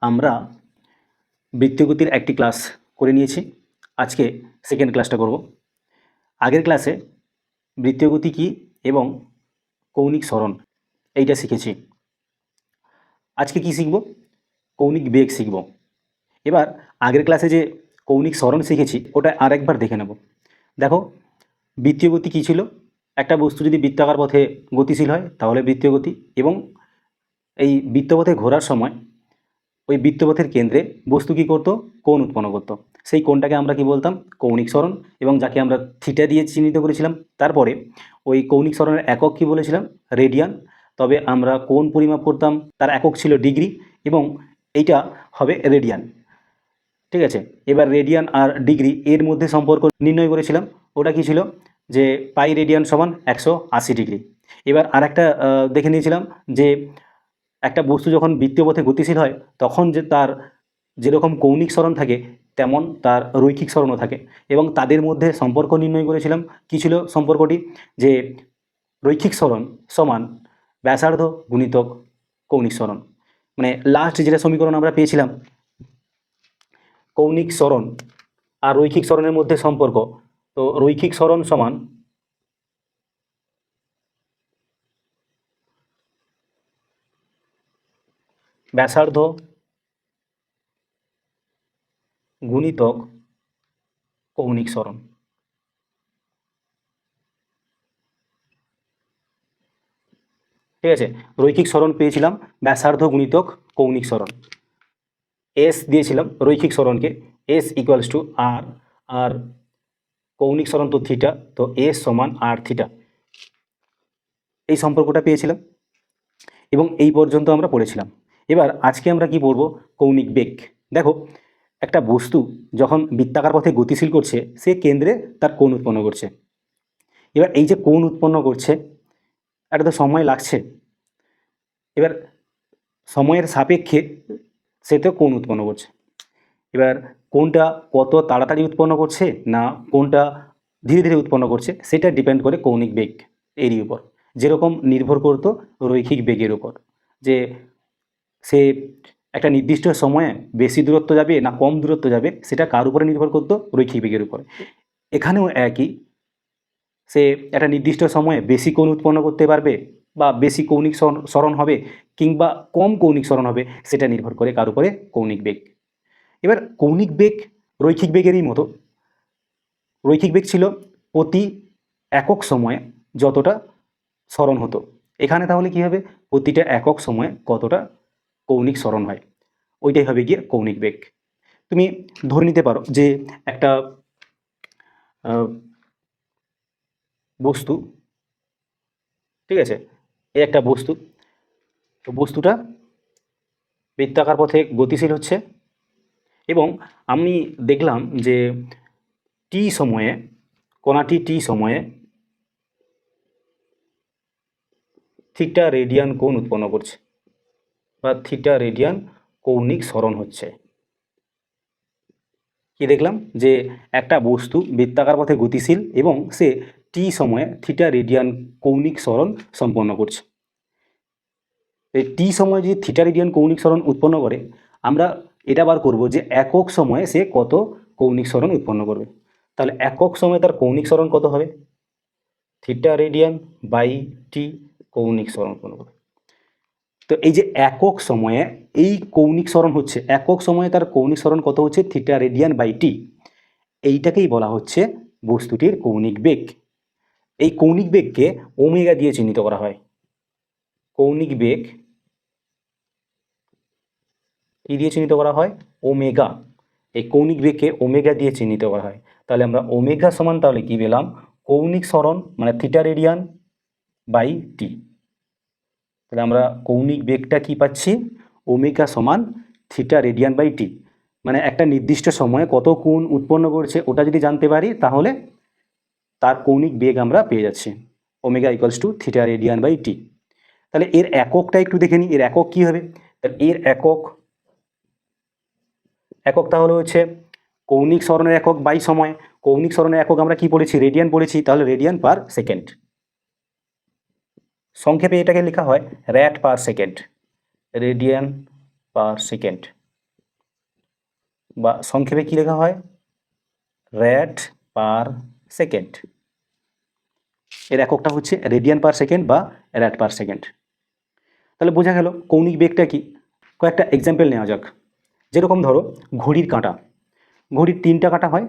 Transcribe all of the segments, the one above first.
আমরা বৃত্তীয় গতির একটি ক্লাস করে নিয়েছি। আজকে সেকেন্ড ক্লাসটা করব। আগের ক্লাসে বৃত্তীয় গতি কী এবং কৌণিক সরণ এইটা শিখেছি। আজকে কি শিখব? কৌণিক বেগ শিখব। এবার আগের ক্লাসে যে কৌণিক সরণ শিখেছি ওটা আরেকবার দেখে নেব। দেখো, বৃত্তীয় গতি কী ছিল? একটা বস্তু যদি বৃত্তাকার পথে গতিশীল হয় তাহলে বৃত্তীয় গতি, এবং এই বৃত্তপথে ঘোরার সময় ওই বৃত্তপথের কেন্দ্রে বস্তু কী করতো? কোণ উৎপন্ন করতো। সেই কোণটাকে আমরা কি বলতাম? কৌণিক সরণ, এবং যাকে আমরা থিটা দিয়ে চিহ্নিত করেছিলাম। তারপরে ওই কৌণিক সরণের একক কি বলেছিলাম? রেডিয়ান। তবে আমরা কোণ পরিমাপ করতাম, তার একক ছিল ডিগ্রি, এবং এইটা হবে রেডিয়ান। ঠিক আছে, এবার রেডিয়ান আর ডিগ্রি এর মধ্যে সম্পর্ক নির্ণয় করেছিলাম। ওটা কি ছিল? যে পাই রেডিয়ান সমান 180 ডিগ্রি। এবার আর একটা দেখে নিয়েছিলাম যে একটা বস্তু যখন বৃত্তীয় পথে গতিশীল হয় তখন যে তার যেরকম কৌণিক সরণ থাকে তেমন তার রৈখিক সরণও থাকে, এবং তাদের মধ্যে সম্পর্ক নির্ণয় করেছিলাম। কী ছিল সম্পর্কটি? যে রৈখিক সরণ সমান ব্যাসার্ধ গুণিতক কৌণিক সরণ। মানে লাস্ট যেটা সমীকরণ আমরা পেয়েছিলাম, কৌণিক সরণ আর রৈখিক সরণের মধ্যে সম্পর্ক, তো রৈখিক সরণ সমান ব্যাসার্ধ গুণিতক কৌণিক সরণ। ঠিক আছে, রৈখিক সরণ পেয়েছিলাম ব্যাসার্ধ গুণিতক কৌণিক সরণ। এস দিয়েছিলাম রৈখিক সরণকে, এস ইকুয়ালস টু আর, আর কৌণিক সরণ তো থিটা, তো এস সমান আর থিটা। এই সম্পর্কটা পেয়েছিলাম এবং এই পর্যন্ত আমরা পড়েছিলাম। এবার আজকে আমরা কি পড়ব? কৌণিক বেগ। দেখো, একটা বস্তু যখন বৃত্তাকার পথে গতিশীল করছে সে কেন্দ্রে তার কোণ উৎপন্ন করছে। এবার এই যে কোণ উৎপন্ন করছে, একটা তো সময় লাগছে। এবার সময়ের সাপেক্ষে সে তো কোণ উৎপন্ন করছে। এবার কোনটা কত তাড়াতাড়ি উৎপন্ন করছে না কোনটা ধীরে ধীরে উৎপন্ন করছে সেটা ডিপেন্ড করে কৌণিক বেগ এরই উপর, যেরকম নির্ভর করতো রৈখিক বেগের উপর, যে সে একটা নির্দিষ্ট সময়ে বেশি দূরত্ব যাবে না কম দূরত্ব যাবে সেটা কার উপরে নির্ভর করতো? রৈখিক বেগের উপরে। এখানেও একই, সে একটা নির্দিষ্ট সময়ে বেশি কোণ উৎপন্ন করতে পারবে বা বেশি কৌণিক সরণ হবে কিংবা কম কৌণিক সরণ হবে, সেটা নির্ভর করে কার উপরে? কৌণিক বেগ। এবার কৌণিক বেগ রৈখিক বেগেরই মতো। রৈখিক বেগ ছিল প্রতি একক সময়ে যতটা সরণ হতো। এখানে তাহলে কি হবে? প্রতিটা একক সময়ে কতটা কৌণিক সরণ হয়, ওইটাই হবে গিয়ে কৌণিক বেগ। তুমি ধরে নিতে পারো যে একটা বস্তু, ঠিক আছে, এই একটা বস্তু, তো বস্তুটা বৃত্তাকার পথে গতিশীল হচ্ছে, এবং আমি দেখলাম যে টি সময়ে, কণাটি টি সময়ে থিটা রেডিয়ান কোণ উৎপন্ন করছে বা থিটা রেডিয়ান কৌণিক সরণ হচ্ছে। কি দেখলাম? যে একটা বস্তু বৃত্তাকার পথে গতিশীল এবং সে টি সময়ে থিটা রেডিয়ান কৌণিক সরণ সম্পন্ন করছে। এই টি সময়ে যদি থিটা রেডিয়ান কৌণিক সরণ উৎপন্ন করে, আমরা এটা বার করব যে একক সময়ে সে কত কৌণিক সরণ উৎপন্ন করবে। তাহলে একক সময়ে তার কৌণিক সরণ কত হবে? থিটা রেডিয়ান বাই টি কৌণিক সরণ উৎপন্ন করবে। তো এই যে একক সময়ে এই কৌণিক সরণ হচ্ছে, একক সময়ে তার কৌণিক সরণ কত হচ্ছে? থিটা রেডিয়ান বাই টি। এইটাকেই বলা হচ্ছে বস্তুটির কৌণিক বেগ। এই কৌণিক বেগকে ওমেগা দিয়ে চিহ্নিত করা হয়। কৌণিক বেগ কি দিয়ে চিহ্নিত করা হয়? ওমেগা। এই কৌণিক বেগকে ওমেগা দিয়ে চিহ্নিত করা হয়। তাহলে আমরা ওমেগা সমান তাহলে কি পেলাম? কৌণিক সরণ মানে থিটা রেডিয়ান বাই টি। তাহলে আমরা কৌণিক বেগটা কি পাচ্ছি? ওমেগা সমান থিটা রেডিয়ান বাই টি। মানে একটা নির্দিষ্ট সময়ে কত কোণ উৎপন্ন করছে ওটা যদি জানতে পারি তাহলে তার কৌণিক বেগ আমরা পেয়ে যাচ্ছি, omega equals to theta radian by T. তাহলে এর এককটা একটু দেখে নিই, এর একক কি হবে? এর একক তাহলে হচ্ছে কৌণিক সরণের একক বাই সময়। কৌণিক সরণের একক আমরা কি পড়েছি? রেডিয়ান পড়েছি, তাহলে রেডিয়ান পার সেকেন্ড। সংক্ষেপে এটাকে লেখা হয় rat per second, radian per second. বা সংক্ষেপে কী লেখা হয়, র্যাট পার সেকেন্ড। এর এককটা হচ্ছে রেডিয়ান পার সেকেন্ড বা র্যাট পার সেকেন্ড। তাহলে বোঝা গেল কৌণিক বেগটা কি। কয়েকটা এক্সাম্পল নেওয়া যাক। যেরকম ধরো ঘড়ির কাঁটা, ঘড়ির 3টা কাঁটা হয়,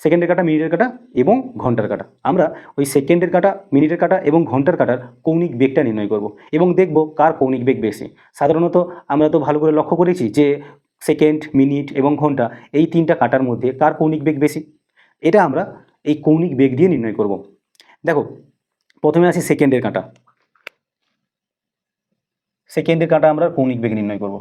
সেকেন্ডের কাঁটা, মিনিটের কাঁটা এবং ঘন্টার কাঁটা। আমরা ওই সেকেন্ডের কাঁটা, মিনিটের কাঁটা এবং ঘন্টার কাঁটার কৌণিক বেগটা নির্ণয় করব এবং দেখব কার কৌণিক বেগ বেশি। সাধারণত আমরা তো ভালো করে লক্ষ্য করেছি যে সেকেন্ড, মিনিট এবং ঘন্টা এই 3টা কাঁটার মধ্যে কার কৌণিক বেগ বেশি, এটা আমরা এই কৌণিক বেগ দিয়ে নির্ণয় করব। দেখো প্রথমে আসি সেকেন্ডের কাঁটা। সেকেন্ডের কাঁটা আমরা কৌণিক বেগ নির্ণয় করব।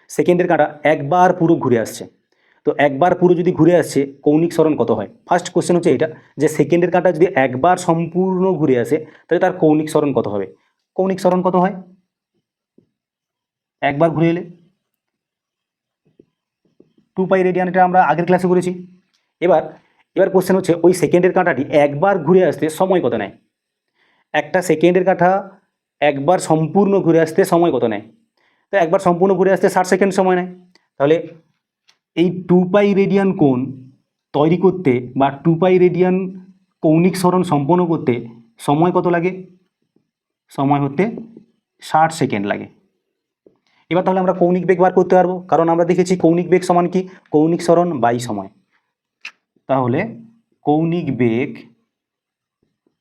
সেকেন্ডের কাঁটা একবার পুরো ঘুরে আসছে, তো একবার পুরো যদি ঘুরে আসছে কৌণিক সরণ কত হয়। ফার্স্ট কোশ্চেন হচ্ছে এটা যে সেকেন্ডের কাঁটা যদি একবার সম্পূর্ণ ঘুরে আসে তাহলে তার কৌণিক সরণ কত হবে। কৌণিক সরণ কত হয়, একবার ঘুরে এলে 2π রেডিয়ান, এটা আমরা আগের ক্লাসে করেছি। এবার কোশ্চেন হচ্ছে ওই সেকেন্ডের কাঁটাটি একবার ঘুরে আসতে সময় কত নেয়। একটা সেকেন্ডের কাঁটা একবার সম্পূর্ণ ঘুরে আসতে সময় কত নেয়, তো একবার সম্পূর্ণ ঘুরে আসতে 60 সেকেন্ড সময় নেয়। তাহলে এই 2π রেডিয়ান কোণ তৈরি করতে বা 2π রেডিয়ান কৌণিক সরণ সম্পন্ন করতে সময় কত লাগে, সময় হতে 60 সেকেন্ড লাগে। এবার তাহলে আমরা কৌণিক বেগ বার করতে পারবো, কারণ আমরা দেখেছি কৌণিক বেগ সমান কি, কৌণিক সরণ বাই সময়। তাহলে কৌণিক বেগ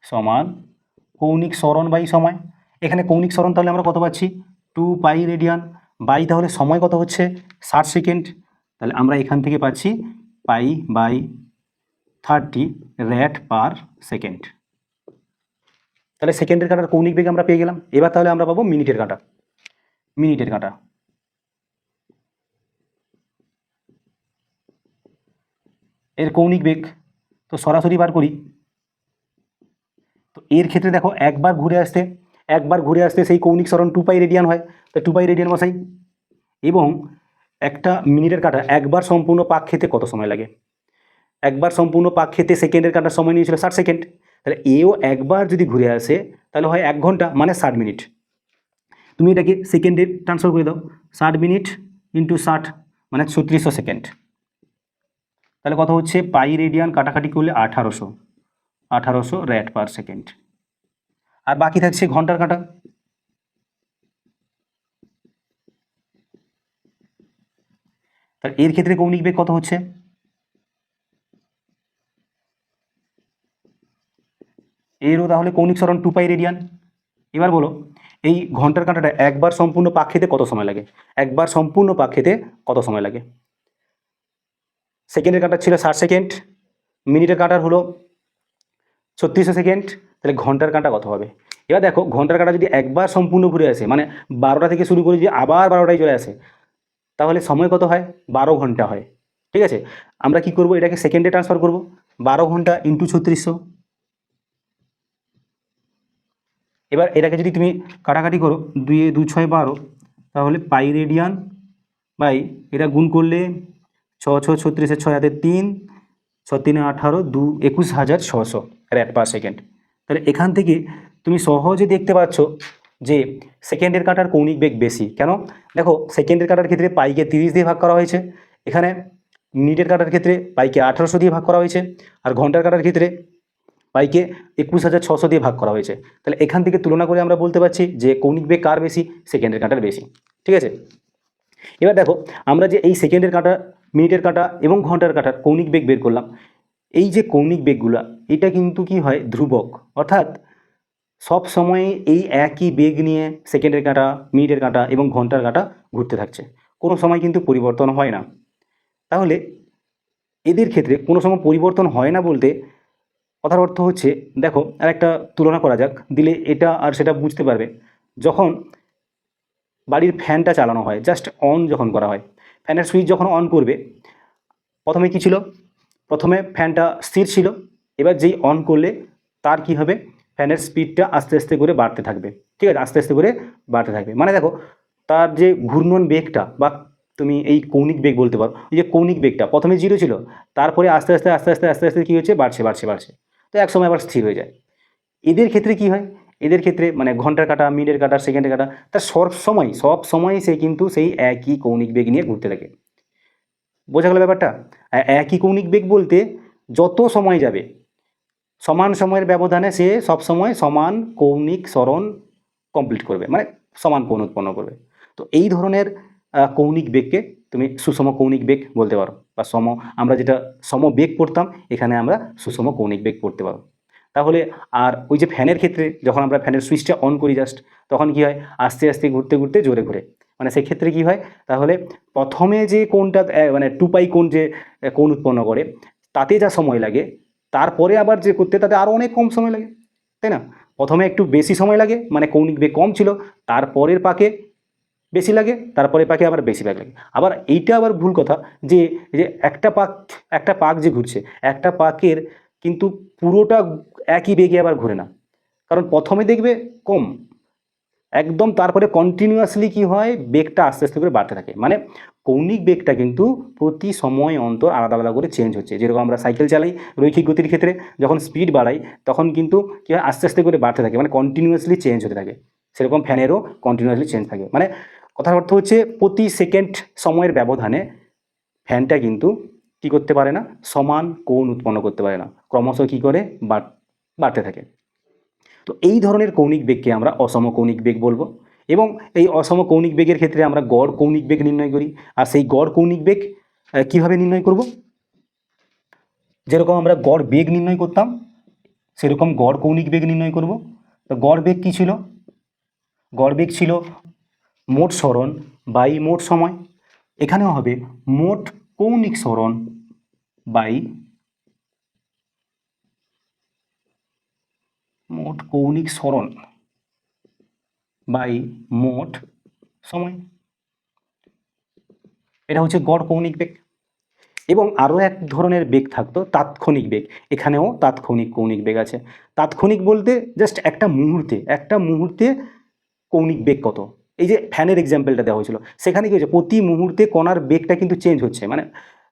সমান কৌণিক সরণ বাই সময়। এখানে কৌণিক সরণ তাহলে আমরা কত পাচ্ছি, 2π রেডিয়ান, বাই তাহলে সময় কত হচ্ছে 60 সেকেন্ড। তাহলে আমরা এখান থেকে পাচ্ছি π/30 র্যাট পার সেকেন্ড। তাহলে সেকেন্ডের কাঁটার কৌণিক বেগ আমরা পেয়ে গেলাম। এবার তাহলে আমরা পাবো মিনিটের কাঁটা। মিনিটের কাঁটা এর কৌণিক বেগ তো সরাসরি বার করি। তো এর ক্ষেত্রে দেখো একবার ঘুরে আসতে সেই কৌণিক সরণ 2π রেডিয়ান হয়, তো 2π রেডিয়ান বসাই। এবং একটা মিনিটের কাঁটা একবার সম্পূর্ণ পাক খেতে কত সময় লাগে, একবার সম্পূর্ণ পাক খেতে সেকেন্ডের কাঁটার সময় নিয়েছিল 60 সেকেন্ড। তাহলে এও একবার যদি ঘুরে আসে তাহলে হয় 1 ঘন্টা, মানে 60 মিনিট। তুমি এটাকে সেকেন্ডে ট্রান্সফার করে দাও, 60 মিনিট ইন্টু 60 মানে 3600 সেকেন্ড। তাহলে কত হচ্ছে, পাই রেডিয়ান কাটাকাটি করলে 1800 র্যাট পার সেকেন্ড। আর বাকি থাকছে ঘন্টার কাঁটা। তাহলে এর ক্ষেত্রে কৌণিক বেগ কত হচ্ছে, এরও তাহলে কৌণিক সরণ 2π রেডিয়ান। এবার বলো এই ঘন্টার কাঁটাটা একবার সম্পূর্ণ পাক খেতে কত সময় লাগে, একবার সম্পূর্ণ পাক খেতে কত সময় লাগে। সেকেন্ডের কাঁটা ছিল 60 সেকেন্ড, মিনিটের কাঁটার হলো 3600 সেকেন্ড, তাহলে ঘন্টার কাঁটা কত হবে। এবার দেখো ঘন্টার কাঁটা যদি একবার সম্পূর্ণ ঘুরে আসে, মানে 12টা থেকে শুরু করে যদি আবার 12টায় চলে আসে, তাহলে সময় কত হয়, 12 ঘন্টা হয়। ঠিক আছে, আমরা কি করব, এটাকে সেকেন্ডে ট্রান্সফার করব, 12 ঘন্টা ইন্টু 3600। এবার এটাকে যদি তুমি কাটাকাটি করো, 2 2 6 12, তাহলে পাই রেডিয়ান বাই এটা গুণ করলে 6 6 36 6 হাতে 3 6 3 18 2 21600 র্যাট পার সেকেন্ড। তাহলে এখান থেকে তুমি সহজে দেখতে পাচ্ছ যে সেকেন্ডের কাঁটার কৌণিক বেগ বেশি। কেন, দেখো সেকেন্ডের কাঁটার ক্ষেত্রে পাইকে 30 দিয়ে ভাগ করা হয়েছে, এখানে মিনিটের কাঁটার ক্ষেত্রে পাইকে 1800 দিয়ে ভাগ করা হয়েছে, আর ঘন্টার কাঁটার ক্ষেত্রে পাইকে 21600 দিয়ে ভাগ করা হয়েছে। তাহলে এখান থেকে তুলনা করে আমরা বলতে পারছি যে কৌণিক বেগ কার বেশি, সেকেন্ডের কাঁটার বেশি। ঠিক আছে, এবার দেখো আমরা যে এই সেকেন্ডের কাঁটা, মিনিটের কাঁটা এবং ঘন্টার কাঁটার কৌণিক বেগ বের করলাম, এই যে কৌণিক বেগগুলা এটা কিন্তু কি হয়, ধ্রুবক। অর্থাৎ সব সময় এই একই বেগ নিয়ে সেকেন্ডের কাঁটা, মিনিটের কাঁটা এবং ঘন্টার কাঁটা ঘুরতে থাকছে, কোনো সময় কিন্তু পরিবর্তন হয় না। তাহলে এদের ক্ষেত্রে কোনো সময় পরিবর্তন হয় না বলতে কথার অর্থ হচ্ছে, দেখো আর একটা তুলনা করা যাক, দিলে এটা আর সেটা বুঝতে পারবে। যখন বাড়ির ফ্যানটা চালানো হয়, জাস্ট অন যখন করা হয়, ফ্যানের সুইচ যখন অন করবে, প্রথমে কি ছিল, প্রথমে ফ্যানটা স্থির ছিল, এবার যেই অন করলে তার কি হবে, ফ্যানের স্পিডটা আস্তে আস্তে করে বাড়তে থাকবে। ঠিক আছে, আস্তে আস্তে করে বাড়তে থাকবে, মানে দেখো তার যে ঘূর্ণন বেগটা বা তুমি এই কৌণিক বেগ বলতে পারো, এই যে কৌণিক বেগটা প্রথমে 0 ছিল, তারপরে আস্তে আস্তে আস্তে আস্তে আস্তে আস্তে কী হচ্ছে, বাড়ছে বাড়ছে বাড়ছে, তো এক সময় আবার স্থির হয়ে যায়। এদের ক্ষেত্রে কি হয়, এদের ক্ষেত্রে মানে ঘন্টার কাঁটা, মিনিটের কাঁটা, সেকেন্ডের কাঁটা, তার সব সময় সে কিন্তু সেই একই কৌণিক বেগ নিয়ে ঘুরতে থাকে। বোঝা গেল ব্যাপারটা? একই কৌণিক বেগ বলতে যত সময় যাবে সমান সময়ের ব্যবধানে সে সবসময় সমান কৌণিক সরণ কমপ্লিট করবে, মানে সমান কোণ উৎপন্ন করবে। তো এই ধরনের কৌণিক বেগকে তুমি সুষম কৌণিক বেগ বলতে পারো, বা আমরা যেটা সমবেগ পড়তাম এখানে আমরা সুষম কৌণিক বেগ পড়তে পারো। তাহলে আর ওই যে ফ্যানের ক্ষেত্রে যখন আমরা ফ্যানের সুইচটা অন করি জাস্ট, তখন কি হয়, আস্তে আস্তে ঘুরতে ঘুরতে জোরে ঘুরে, মানে সেক্ষেত্রে কি হয়, তাহলে প্রথমে যে কোণটা মানে 2π কোণ যে কোণ উৎপন্ন করে তাতে যা সময় লাগে, তারপরে আবার যে করতে তাতে আরও অনেক কম সময় লাগে, তাই না? প্রথমে একটু বেশি সময় লাগে, মানে কৌণিক বেগ কম ছিল, তারপরের পাকে বেশি লাগে, তারপরে পাকে আবার বেশি বেগ লাগে। আবার এইটা আবার ভুল কথা যে যে একটা পাক যে ঘুরছে, একটা পাকের কিন্তু পুরোটা একই বেগে আবার ঘুরে না, কারণ প্রথমে দেখবে কম একদম, তারপরে কন্টিনিউয়াসলি কি হয়, বেগটা আস্তে আস্তে করে বাড়তে থাকে। মানে কৌণিক বেগটা কিন্তু প্রতি সময় অন্তর আলাদা আলাদা করে চেঞ্জ হচ্ছে। যেরকম আমরা সাইকেল চালাই রৈখিক গতির ক্ষেত্রে যখন স্পিড বাড়াই তখন কিন্তু কি হয়, আস্তে আস্তে করে বাড়তে থাকে, মানে কন্টিনিউয়াসলি চেঞ্জ হতে থাকে। সেরকম ফ্যানেরও কন্টিনিউয়াসলি চেঞ্জ থাকে, মানে কথার অর্থ হচ্ছে প্রতি সেকেন্ড সময়ের ব্যবধানে ফ্যানটা কিন্তু কি করতে পারে না, সমান কোণ উৎপন্ন করতে পারে না, ক্রমশ কি করে বাড়তে থাকে। তো এই ধরনের কৌণিক বেগকে আমরা অসম কৌণিক বেগ বলবো। এবং এই অসম কৌণিক বেগের ক্ষেত্রে আমরা গড় কৌণিক বেগ নির্ণয় করি। আর সেই গড় কৌণিক বেগ কীভাবে নির্ণয় করব, যেরকম আমরা গড় বেগ নির্ণয় করতাম সেরকম গড় কৌণিক বেগ নির্ণয় করব। তো গড় বেগ কী ছিল, গড় বেগ ছিল মোট সরণ বাই মোট সময়। এখানেও হবে মোট কৌণিক সরণ বাই মোট কৌণিক সরণ বাই মোট সময়। এটা হচ্ছে গড় কৌণিক বেগ। এবং আরও এক ধরনের বেগ থাকতো তাৎক্ষণিক বেগ। এখানেও তাৎক্ষণিক কৌণিক বেগ আছে। তাৎক্ষণিক বলতে জাস্ট একটা মুহূর্তে কৌণিক বেগ কত। এই যে ফ্যানের এক্সাম্পলটা দেওয়া হয়েছিল, সেখানে কি হচ্ছে, প্রতি মুহূর্তে কণার বেগটা কিন্তু চেঞ্জ হচ্ছে, মানে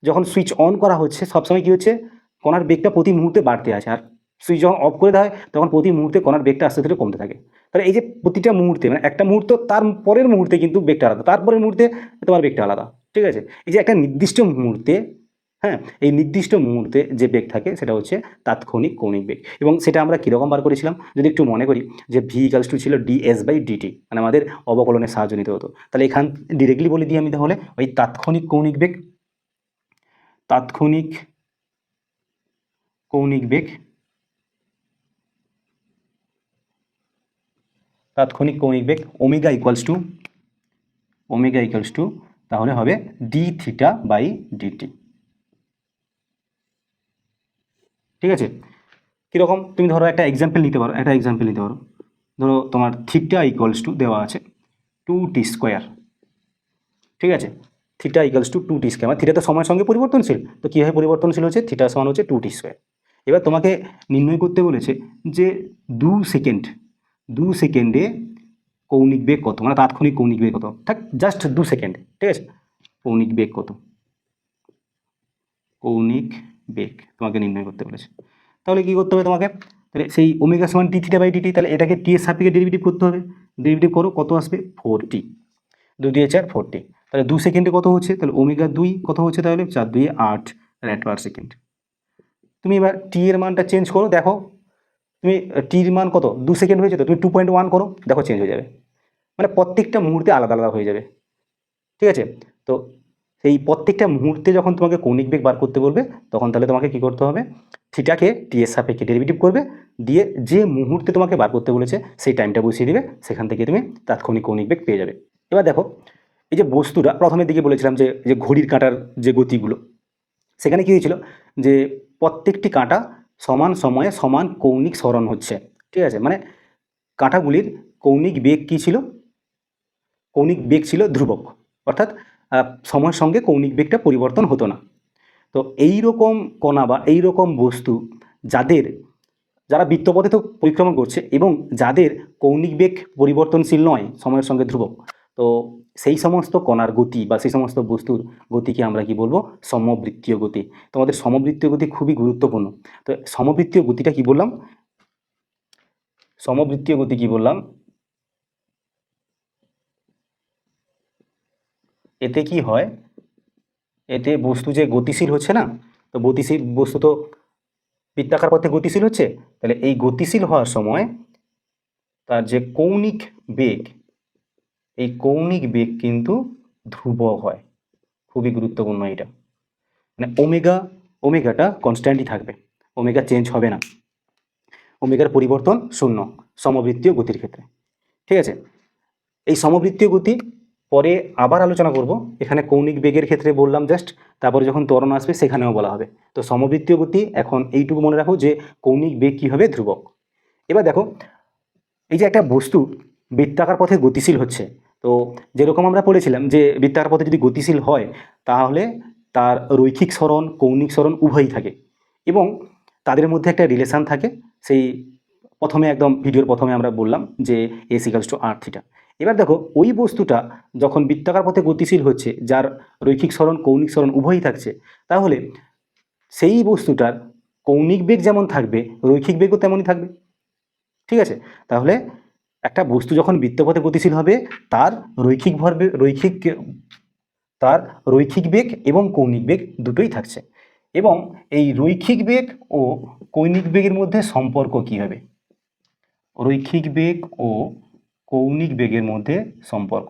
যখন সুইচ অন করা হচ্ছে সবসময় কি হচ্ছে, কণার বেগটা প্রতি মুহূর্তে বাড়তে আছে, আর সুইচ যখন অফ করে দেওয়া হয় তখন প্রতি মুহূর্তে কণার বেগটা আস্তে আস্তে কমতে থাকে। তাহলে এই যে প্রতিটা মুহূর্তে, মানে একটা মুহূর্ত তার পরের মুহূর্তে কিন্তু বেগটা আলাদা, তারপরের মুহূর্তে তোমার বেগটা আলাদা, ঠিক আছে? এই যে একটা নির্দিষ্ট মুহূর্তে, হ্যাঁ, এই নির্দিষ্ট মুহূর্তে যে বেগ থাকে সেটা হচ্ছে তাৎক্ষণিক কৌণিক বেগ। এবং সেটা আমরা কীরকম বার করেছিলাম যদি একটু মনে করি, যে ভি ইকালস টু ছিল ds/dt, মানে আমাদের অবকলনের সাহায্য নিতে হতো। তাহলে এখান ডিরেক্টলি বলে দিই আমি, তাহলে ওই তাৎক্ষণিক কৌণিক বেগ, তাৎক্ষণিক কৌণিক বেগ, তাৎক্ষণিক কৌণিক বেগ ওমেগা ইকুয়ালস টু তাহলে হবে dθ/dt। ঠিক আছে? কীরকম, তুমি ধরো একটা এক্সাম্পল নিতে পারো, ধরো তোমার থিটা ইকুয়ালস টু দেওয়া আছে 2t²। ঠিক আছে, থিটা ইকুয়ালস টু 2t², মানে থিটা তো সময়ের সঙ্গে পরিবর্তনশীল, তো কীভাবে পরিবর্তনশীল হচ্ছে, থিটা সমান হচ্ছে 2t²। এবার তোমাকে নির্ণয় করতে বলেছে যে 2 সেকেন্ডে কৌণিক বেগ কত, মানে তাৎক্ষণিক কৌণিক বেগ কত, ঠিক জাস্ট 2 সেকেন্ড, ঠিক আছে? কৌণিক বেগ কত, কৌণিক বেগ তোমাকে নির্ণয় করতে বলেছে। তাহলে কী করতে হবে তোমাকে, তাহলে সেই ওমেগা সমান dθ/dt, তাহলে এটাকে টি এর সাপেক্ষে ডেরিভেটিভ করতে হবে। ডেরিভেটিভ করো, কত আসবে, 4t, 2 দিয়ে 4 40। তাহলে 2 সেকেন্ডে কত হচ্ছে, তাহলে ওমেগা 2 কত হচ্ছে, তাহলে 4 2 8 rad/সেকেন্ড। তুমি এবার টি এর মানটা চেঞ্জ করো, দেখো তুমি টির মান কত, 2 সেকেন্ড হয়েছে, তো তুমি 2.1 করো, দেখো চেঞ্জ হয়ে যাবে, মানে প্রত্যেকটা মুহূর্তে আলাদা আলাদা হয়ে যাবে। ঠিক আছে? তো সেই প্রত্যেকটা মুহূর্তে যখন তোমাকে কৌণিক বেগ বার করতে বলবে তখন তাহলে তোমাকে কি করতে হবে, থিটাকে টি এর সাপেক্ষে ডেরিভেটিভ করবে, দিয়ে যে মুহূর্তে তোমাকে বার করতে বলেছে সেই টাইমটা বসিয়ে দিবে, সেখান থেকে তুমি তাৎক্ষণিক কৌণিক বেগ পেয়ে যাবে। এবার দেখো, এই যে বস্তুটা প্রথমের দিকে বলেছিলাম যে ঘড়ির কাঁটার যে গতিগুলো, সেখানে কী হয়েছিল, যে প্রত্যেকটি কাঁটা সমান সময়ে সমান কৌণিক সরণ হচ্ছে। ঠিক আছে, মানে কাঁটাগুলির কৌণিক বেগ কী ছিল, কৌণিক বেগ ছিল ধ্রুবক, অর্থাৎ সময়ের সঙ্গে কৌণিক বেগটা পরিবর্তন হতো না। তো এই রকম কণা বা এই রকম বস্তু যারা বৃত্তপথে তো পরিক্রমণ করছে এবং যাদের কৌণিক বেগ পরিবর্তনশীল নয়, সময়ের সঙ্গে ধ্রুবক, তো সেই সমস্ত কণার গতি বা সেই সমস্ত বস্তুর গতিকে আমরা কি বলবো, সমবৃত্তীয় গতি। তোমাদের সমবৃত্তীয় গতি খুবই গুরুত্বপূর্ণ। তো সমবৃত্তীয় গতিটা কি বললাম, সমবৃত্তীয় গতি কি বললাম, এতে কি হয়, এতে বস্তু যে গতিশীল হচ্ছে না, তো গতিশীল বস্তু তো বৃত্তাকার পথে গতিশীল হচ্ছে, তাহলে এই গতিশীল হওয়ার সময় তার যে কৌণিক বেগ, এই কৌণিক বেগ কিন্তু ধ্রুবক হয়। খুবই গুরুত্বপূর্ণ এটা, মানে ওমেগাটা কনস্ট্যান্টই থাকবে, ওমেগা চেঞ্জ হবে না, ওমেগার পরিবর্তন শূন্য সমবৃত্তীয় গতির ক্ষেত্রে। ঠিক আছে, এই সমবৃত্তীয় গতি পরে আবার আলোচনা করব, এখানে কৌণিক বেগের ক্ষেত্রে বললাম জাস্ট, তারপরে যখন ত্বরণ আসবে সেখানেও বলা হবে। তো সমবৃত্তীয় গতি এখন এইটুকু মনে রাখো যে কৌণিক বেগ কী হবে, ধ্রুবক। এবার দেখো, এই যে একটা বস্তু বৃত্তাকার পথে গতিশীল হচ্ছে, তো যেরকম আমরা পড়েছিলাম যে বৃত্তাকার পথে যদি গতিশীল হয় তাহলে তার রৈখিক সরণ কৌণিক সরণ উভয়ই থাকে এবং তাদের মধ্যে একটা রিলেশান থাকে। সেই প্রথমে একদম ভিডিওর প্রথমে আমরা বললাম যে S equals to R theta. এবার দেখো ওই বস্তুটা যখন বৃত্তাকার পথে গতিশীল হচ্ছে, যার রৈখিক সরণ কৌণিক সরণ উভয়ই থাকছে, তাহলে সেই বস্তুটার কৌণিক বেগ যেমন থাকবে রৈখিক বেগও তেমনই থাকবে। ঠিক আছে, তাহলে একটা বস্তু যখন বৃত্তপথে গতিশীল হবে তার রৈখিক বেগ এবং কৌণিক বেগ দুটোই থাকছে, এবং এই রৈখিক বেগ ও কৌণিক বেগের মধ্যে সম্পর্ক কি হবে, রৈখিক বেগ ও কৌণিক বেগের মধ্যে সম্পর্ক।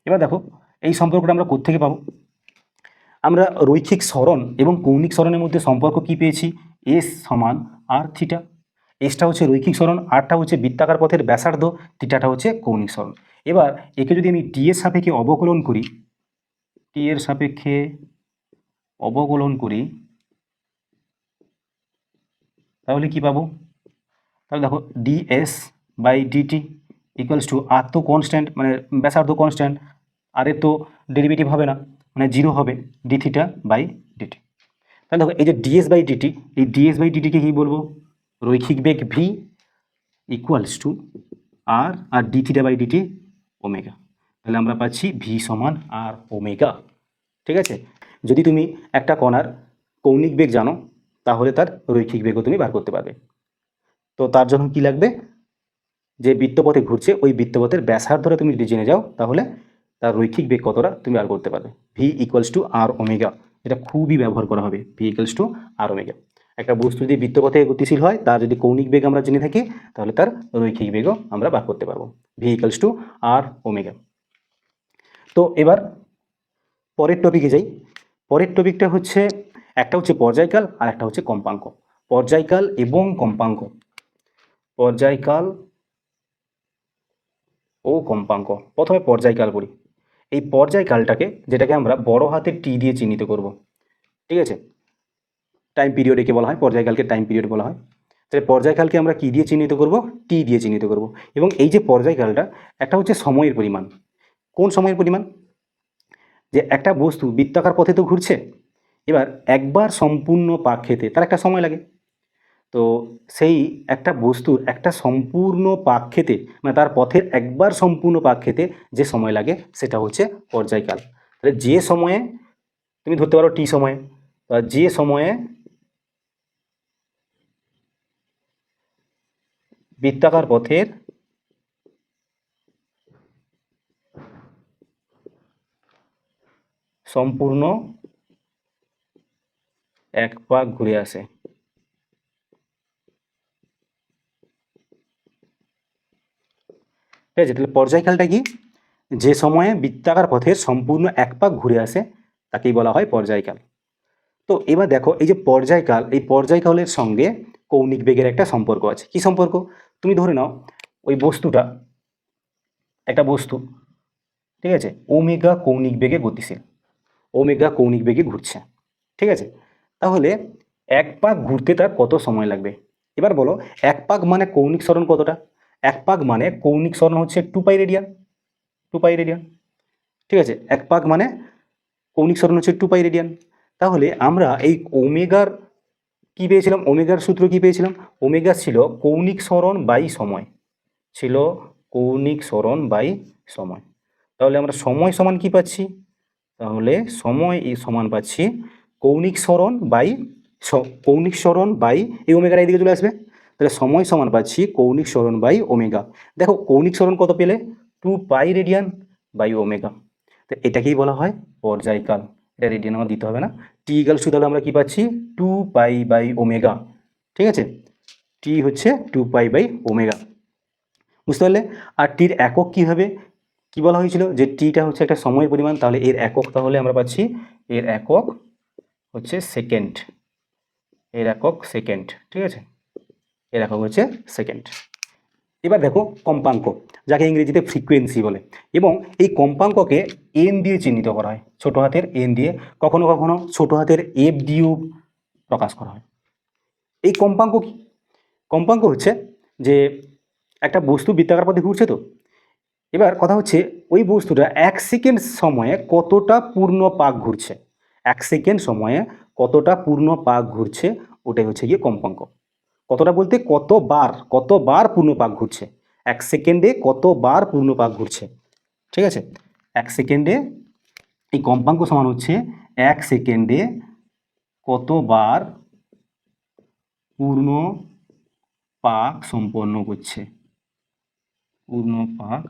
এবার দেখো এই সম্পর্কটা আমরা কোত্থেকে পাবো, আমরা রৈখিক সরণ এবং কৌণিক সরণের মধ্যে সম্পর্ক কি পেয়েছি, এস সমান আর থিটা। এসটা হচ্ছে রৈখিক সরণ, আরটা হচ্ছে বৃত্তাকার পথের ব্যাসার্ধ, থিটাটা হচ্ছে কৌণিক সরণ। এবার একে যদি আমি টি এর সাপেক্ষে অবকলন করি, টি এর সাপেক্ষে অবকলন করি তাহলে কি পাবো, তাহলে দেখো DS by DT equals to, আর তো কনস্ট্যান্ট মানে ব্যাসার্ধ কনস্ট্যান্ট, আর এর তো ডেরিভেটিভ হবে না মানে জিরো হবে, ডি থিটা বাই ডিটি। তাহলে দেখো এই যে ডিএস বাই ডিটি, এই ডিএস বাই ডিটিকে কী বলবো, রৈখিক বেগ V equals to R D theta by DT omega. তাহলে আমরা পাচ্ছি ভি সমান আর ওমেগা। ঠিক আছে, যদি তুমি একটা কণার কৌণিক বেগ জানো তাহলে তার রৈখিক বেগও তুমি বার করতে পারবে। তো তার জন্য কি লাগবে, যে বৃত্তপথে ঘুরছে ওই বৃত্তপথের ব্যাসার্ধটা তুমি যদি জেনে যাও তাহলে তার রৈখিক বেগ কতটা তুমি বার করতে পারবে। V equals to R omega, এটা খুবই ব্যবহার করা হবে, V equals to R omega. একটা বস্তু যদি বৃত্তপথে গতিশীল হয় তার যদি কৌণিক বেগ আমরা জেনে থাকি তাহলে তার রৈখিক বেগও আমরা বার করতে পারবো, V equals to R omega. তো এবার পরের টপিকে যাই। পরের টপিকটা হচ্ছে, একটা হচ্ছে পর্যায়কাল আর একটা হচ্ছে কম্পাঙ্ক। পর্যায়কাল এবং কম্পাঙ্ক, পর্যায়কাল ও কম্পাঙ্ক। প্রথমে পর্যায়কাল বলি, এই পর্যায়কালটাকে যেটাকে আমরা বড় হাতের টি দিয়ে চিহ্নিত করব। ঠিক আছে, টাইম পিরিয়ড একে বলা হয়, পর্যায়কালকে টাইম পিরিয়ড বলা হয়। তাহলে পর্যায়কালকে আমরা কি দিয়ে চিহ্নিত করব, টি দিয়ে চিহ্নিত করব। এবং এই যে পর্যায়কালটা, একটা হচ্ছে সময়ের পরিমাণ। কোন সময়ের পরিমাণ, যে একটা বস্তু বৃত্তাকার পথে তো ঘুরছে, এবার একবার সম্পূর্ণ পাক খেতে তার একটা সময় লাগে। তো সেই একটা বস্তুর একটা সম্পূর্ণ পাক খেতে মানে তার পথের একবার সম্পূর্ণ পাক খেতে যে সময় লাগে সেটা হচ্ছে পর্যায়কাল। তাহলে যে সময়ে তুমি ধরতে পারো টি সময়ে, যে সময়ে বৃত্তাকার পথের সম্পূর্ণ এক পাক ঘুরে আসে, ঠিক আছে। তাহলে পর্যায়কালটা কি, যে সময়ে বৃত্তাকার পথের সম্পূর্ণ এক পাক ঘুরে আসে তাকেই বলা হয় পর্যায়কাল। তো এবার দেখো এই যে পর্যায়কাল, এই পর্যায়কালের সঙ্গে কৌণিক বেগের একটা সম্পর্ক আছে। কি সম্পর্ক, তুমি ধরে নাও ওই বস্তুটা একটা বস্তু, ঠিক আছে, ওমেগা কৌণিক বেগে গতিশীল, ওমেগা কৌণিক বেগে ঘুরছে। ঠিক আছে, তাহলে এক পাক ঘুরতে তার কত সময় লাগবে। এবার বলো এক পাক মানে কৌণিক সরণ কতটা, এক পাক মানে কৌণিক সরণ হচ্ছে 2π রেডিয়ান, 2π রেডিয়ান। ঠিক আছে, এক পাক মানে কৌণিক সরণ হচ্ছে 2π রেডিয়ান। তাহলে আমরা এই ওমেগার কি পেয়েছিলাম, ওমেগার সূত্র কি পেয়েছিলাম, ওমেগা ছিল কৌণিক সরণ বাই সময়, ছিল কৌণিক সরণ বাই সময়। তাহলে আমরা সময় সমান কি পাচ্ছি, তাহলে সময় সমান পাচ্ছি কৌণিক সরণ বাই কৌণিক সরণ বাই এই ওমেগার এইদিকে চলে আসবে, তাহলে সময় সমান পাচ্ছি কৌণিক সরণ বাই ওমেগা। দেখো কৌণিক সরণ কত পেলে 2 পাই রেডিয়ান বাই ওমেগা, তো এটাকেই বলা হয় পর্যায়কাল। এটা রেডিয়ান আমার দিতে হবে না। টি ইকালস টু তাহলে আমরা কি পাচ্ছি 2 পাই বাই ওমেগা, ঠিক আছে, টি হচ্ছে 2 পাই বাই ওমেগা, বুঝতে পারলে। আর টির একক কী হবে, কী বলা হয়েছিল যে টিটা হচ্ছে একটা সময়ের পরিমাণ, তাহলে এর একক তাহলে আমরা পাচ্ছি এর একক হচ্ছে সেকেন্ড, এর একক সেকেন্ড, ঠিক আছে, এর একক হচ্ছে সেকেন্ড। এবার দেখো কম্পাঙ্ক, যাকে ইংরেজিতে ফ্রিকোয়েন্সি বলে, এবং এই কম্পাঙ্ককে এন দিয়ে চিহ্নিত করা হয়, ছোট হাতের এন দিয়ে, কখনো কখনো ছোট হাতের এফ দিয়েও প্রকাশ করা হয়। এই কম্পাঙ্ক কি, কম্পাঙ্ক হচ্ছে যে একটা বস্তু বৃত্তাকার পথে ঘুরছে, তো এবার কথা হচ্ছে ওই বস্তুটা 1 সেকেন্ড সময়ে কতটা পূর্ণ পাক ঘুরছে, 1 সেকেন্ড সময়ে কতটা পূর্ণ পাক ঘুরছে, ওটাই হচ্ছে গিয়ে কম্পাঙ্ক। কতটা বলতে কতবার পূর্ণ পাক ঘুরছে, 1 সেকেন্ডে কতবার পূর্ণ পাক ঘুরছে, ঠিক আছে। 1 সেকেন্ডে এই কম্পাঙ্ক সমান হচ্ছে 1 সেকেন্ডে কতবার পূর্ণ পাক সম্পন্ন করছে, পূর্ণ পাক,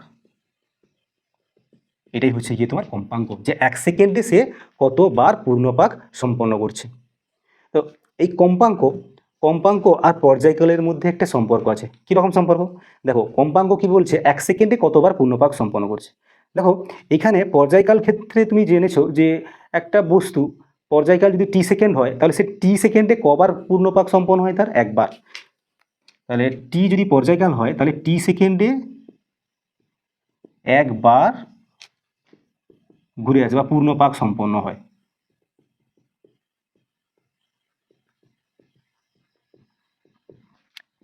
এটাই হচ্ছে গিয়ে তোমার কম্পাঙ্ক, যে 1 সেকেন্ডে সে কতবার পূর্ণ পাক সম্পন্ন করছে। তো এই কম্পাঙ্ক আর পর্যায়কালের মধ্যে একটা সম্পর্ক আছে। কীরকম সম্পর্ক, দেখো কম্পাঙ্ক কি বলছে 1 সেকেন্ডে কতবার পূর্ণপাক সম্পন্ন করছে। দেখো এখানে পর্যায়কাল ক্ষেত্রে তুমি জেনেছো যে একটা বস্তু পর্যায়কাল যদি টি সেকেন্ড হয়, তাহলে সে টি সেকেন্ডে কবার পূর্ণপাক সম্পন্ন হয়, তার একবার। তাহলে টি যদি পর্যায়কাল হয়, তাহলে টি সেকেন্ডে একবার ঘুরে আসে বা পূর্ণপাক সম্পন্ন হয়।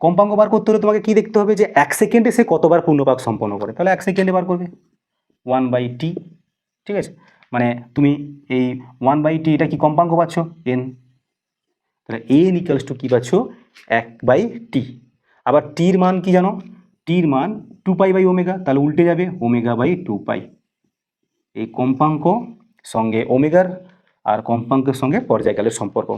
কম্পাঙ্ক বার করতে হলে তোমাকে কি দেখতে হবে, যে 1 সেকেন্ডে সে কতবার পূর্ণপাক সম্পন্ন করে, তাহলে 1 সেকেন্ডে বার করবে 1/t, ঠিক আছে, মানে তুমি এই 1/t এটা কি কম্পাঙ্ক পাচ্ছ n, তাহলে n ইকুয়ালস টু কী পাচ্ছ 1/t। আবার টির মান কি জানো, টির মান 2 পাই বাই ওমেগা, তাহলে উল্টে যাবে ওমেগা বাই 2 পাই। এই কম্পাঙ্ক সঙ্গে ওমেগার আর কম্পাঙ্কের সঙ্গে পর্যায়কালের সম্পর্ক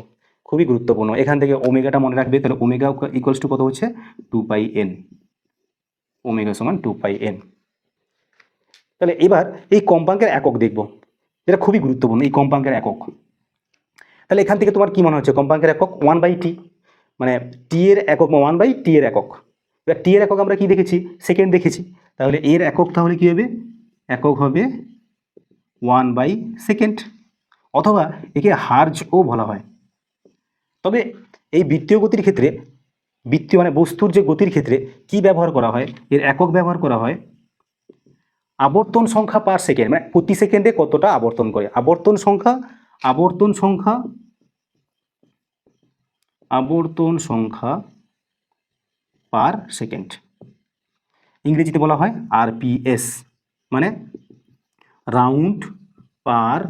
খুবই গুরুত্বপূর্ণ। এখান থেকে ওমেগাটা মনে রাখবে, তাহলে ওমেগা ইকুয়ালস টু কত হচ্ছে 2πn, ওমেগা সমান 2πn। তাহলে এবার এই কম্পাঙ্কের একক দেখব, যেটা খুবই গুরুত্বপূর্ণ, এই কম্পাঙ্কের একক। তাহলে এখান থেকে তোমার কি মনে হচ্ছে কম্পাঙ্কের একক 1/t, মানে টি এর একক 1/t এর একক। এবার টি এর একক আমরা কি দেখেছি, সেকেন্ড দেখেছি, তাহলে এর একক তাহলে কি হবে, একক হবে 1/সেকেন্ড, অথবা একে হার্জও বলা হয়। তবে এই বৃত্তীয় গতির ক্ষেত্রে, বৃত্তীয় মানে বস্তুর যে গতির ক্ষেত্রে কি ব্যবহার করা হয়, এর একক ব্যবহার করা হয় আবর্তন সংখ্যা পার সেকেন্ড, মানে প্রতি সেকেন্ডে কতটা আবর্তন করে, আবর্তন সংখ্যা পার সেকেন্ড, ইংরেজিতে বলা হয় আরপিএস, মানে রাউন্ড পার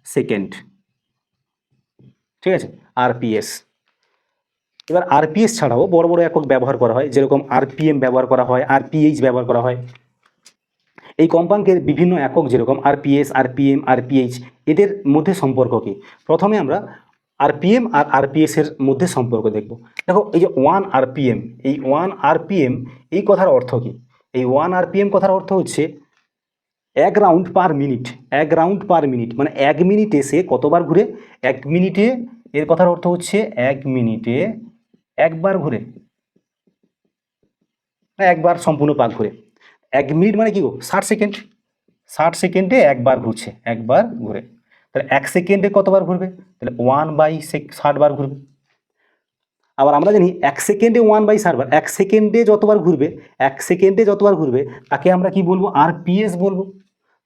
সেকেন্ড, ঠিক আছে, আরপিএস। এবার আরপিএস ছাড়াও বড় বড় একক ব্যবহার করা হয়, যেরকম আরপিএম ব্যবহার করা হয়, আরপিএইচ ব্যবহার করা হয়। এই কম্পাঙ্কের বিভিন্ন একক যেরকম আরপিএস, আরপিএম, আরপিএইচ, এদের মধ্যে সম্পর্ক কী, প্রথমে আমরা আরপিএম আর আরপিএস এর মধ্যে সম্পর্ক দেখব। দেখো এই যে 1 আরপিএম, এই 1 আরপিএম এই কথার অর্থ কী, এই 1 আরপিএম কথার অর্থ হচ্ছে 1 round per minute, 1 round per minute, মানে 1 মিনিটে সে কতবার ঘুরে, 1 মিনিটে, এর কথার অর্থ হচ্ছে 1 মিনিটে একবার ঘুরে, একবার সম্পূর্ণ পাক ঘুরে। 1 মিনিট মানে কি গো 60 সেকেন্ড, 60 সেকেন্ডে একবার ঘুরছে, একবার ঘুরে, তাহলে 1 সেকেন্ডে কতবার ঘুরবে, তাহলে 1/60 বার ঘুরবে। আবার আমরা জানি 1 সেকেন্ডে 1/60 বার, 1 সেকেন্ডে যতবার ঘুরবে, 1 সেকেন্ডে যতবার ঘুরবে তাকে আমরা কি বলবো, আরপিএস বলবো।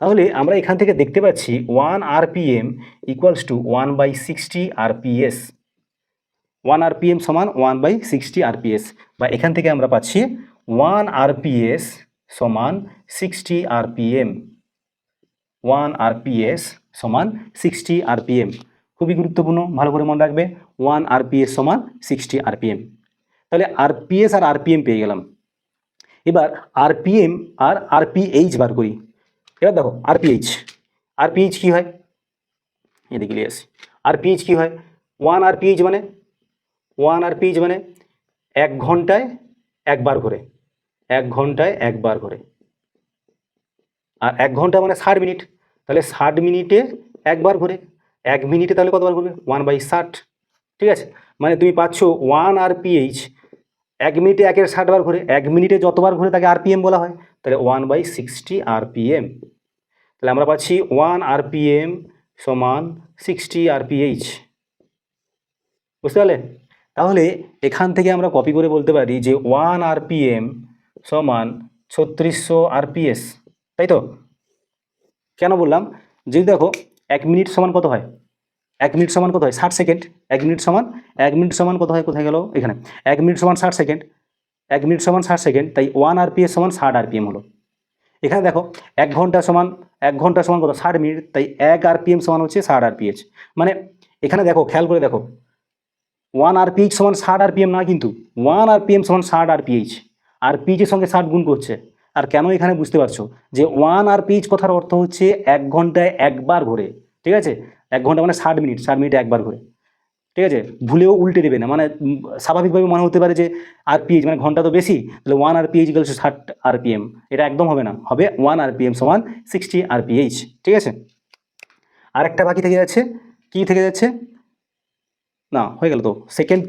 তাহলে আমরা এখান থেকে দেখতে পাচ্ছি 1 RPM equals to 1/60 RPS, 1 RPM সমান 1/60 আরপিএস, বা এখান থেকে আমরা পাচ্ছি 1 আরপিএস সমান 60 আরপিএম, 1 আরপিএস সমান 60 আরপিএম। খুবই গুরুত্বপূর্ণ, ভালো করে মনে রাখবে, 1 আরপিএস সমান 60 আরপিএম। তাহলে আরপিএস আর আরপিএম পেয়ে গেলাম। এবার আরপিএম আর আরপিএইচ বার করি। এবার দেখো আরপিএইচ কী হয়, এদিকে নিয়ে আসি। আরপিএইচ কী হয়, 1 আরপিএইচ মানে 1 rph মানে 1 ঘন্টায় একবার ঘোরে, 1 ঘন্টায় একবার ঘোরে। আর 1 ঘন্টা মানে 60 মিনিট, তাহলে 60 মিনিটে একবার ঘোরে, 1 মিনিটে তাহলে কতবার ঘুরবে 1/60। ঠিক আছে, মানে তুমি পাচ্ছ 1 rph 1 মিনিটে 1/60 বার ঘুরে, 1 মিনিটে যতবার ঘুরে তাকে rpm বলা হয়, তাহলে 1/60 rpm। তাহলে আমরা পাচ্ছি 1 rpm সমান 60 rph। বুঝতে পারলে? তাহলে এখান থেকে আমরা কপি করে বলতে পারি যে 1 rpm সমান 3600 rps, তাই তো? কেন বললাম? যদি দেখো 1 মিনিট সমান কত হয়, 1 মিনিট সমান কত হয় 60 সেকেন্ড। 1 মিনিট সমান, 1 মিনিট সমান কত হয়, কোথায় গেল এখানে, 1 মিনিট সমান 60 সেকেন্ড, 1 মিনিট সমান 60 সেকেন্ড, তাই 1 rps সমান 60 rpm হলো। এখানে দেখো 1 ঘন্টা সমান, 1 ঘন্টা সমান কত 60 মিনিট, তাই 1 rpm সমান হচ্ছে 60 rph। মানে এখানে দেখো, খেয়াল করে দেখো, 1 rph সমান 60 rpm না, কিন্তু 1 rpm সমান 60 rph, rph এর সঙ্গে 60 গুণ করছে। আর কেন এখানে বুঝতে পারছো যে 1 rph কথার অর্থ হচ্ছে 1 ঘন্টায় একবার ঘোরে। ঠিক আছে, 1 ঘন্টা মানে 60 মিনিট, 60 মিনিটে একবার ঘোরে। ঠিক আছে, ভুলেও উল্টে দেবে না, মানে স্বাভাবিকভাবে মনে হতে পারে যে rph মানে ঘন্টা তো বেশি, তাহলে 1 rph = 60 rpm, এটা একদম হবে না, হবে 1 rpm সমান 60 rph। ঠিক আছে, আরেকটা বাকি থেকে যাচ্ছে, কি থেকে যাচ্ছে না, হয়ে গেল তো, সেকেন্ড,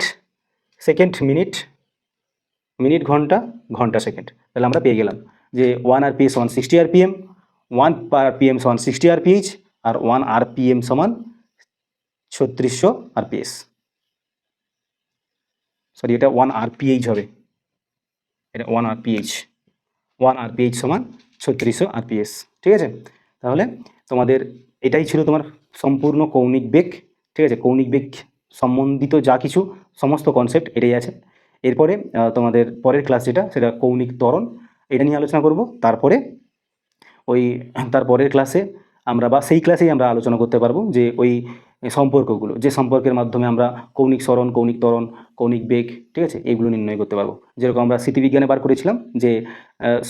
সেকেন্ড মিনিট, মিনিট ঘন্টা, ঘন্টা সেকেন্ড। তাহলে আমরা পেয়ে গেলাম যে 1 rpm সমান 60 rpm, 1 rpm সমান 60 rph, আর 1 rpm সমান 3600 rps। সরি, এটা 1 rph হবে, এটা 1 rph, 1 rph সমান 3600 rps। ঠিক আছে, তাহলে তোমাদের এটাই ছিল তোমার সম্পূর্ণ কৌণিক বেগ। ঠিক আছে, কৌণিক বেগ সম্বন্ধিত যা কিছু সমস্ত কনসেপ্ট এটাই আছে। এরপরে তোমাদের পরের ক্লাস যেটা, সেটা কৌণিক ত্বরণ, এটা নিয়ে আলোচনা করব। তারপরে ওই তারপরের ক্লাসে আমরা, বা সেই ক্লাসেই আমরা আলোচনা করতে পারবো যে ওই সম্পর্কগুলো, যে সম্পর্কের মাধ্যমে আমরা কৌণিক সরণ, কৌণিক ত্বরণ, কৌণিক বেগ, ঠিক আছে, এগুলো নির্ণয় করতে পারবো। যেরকম আমরা স্মৃতিবিজ্ঞানে বার করেছিলাম যে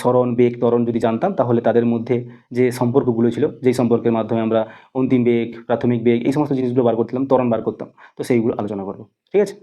সরণ, বেগ, ত্বরণ যদি জানতাম, তাহলে তাদের মধ্যে যে সম্পর্কগুলো ছিল, যেই সম্পর্কের মাধ্যমে আমরা অন্তিম বেগ, প্রাথমিক বেগ, এই সমস্ত জিনিসগুলো বার করতাম, ত্বরণ বার করতাম, তো সেইগুলো আলোচনা করবো। ঠিক আছে।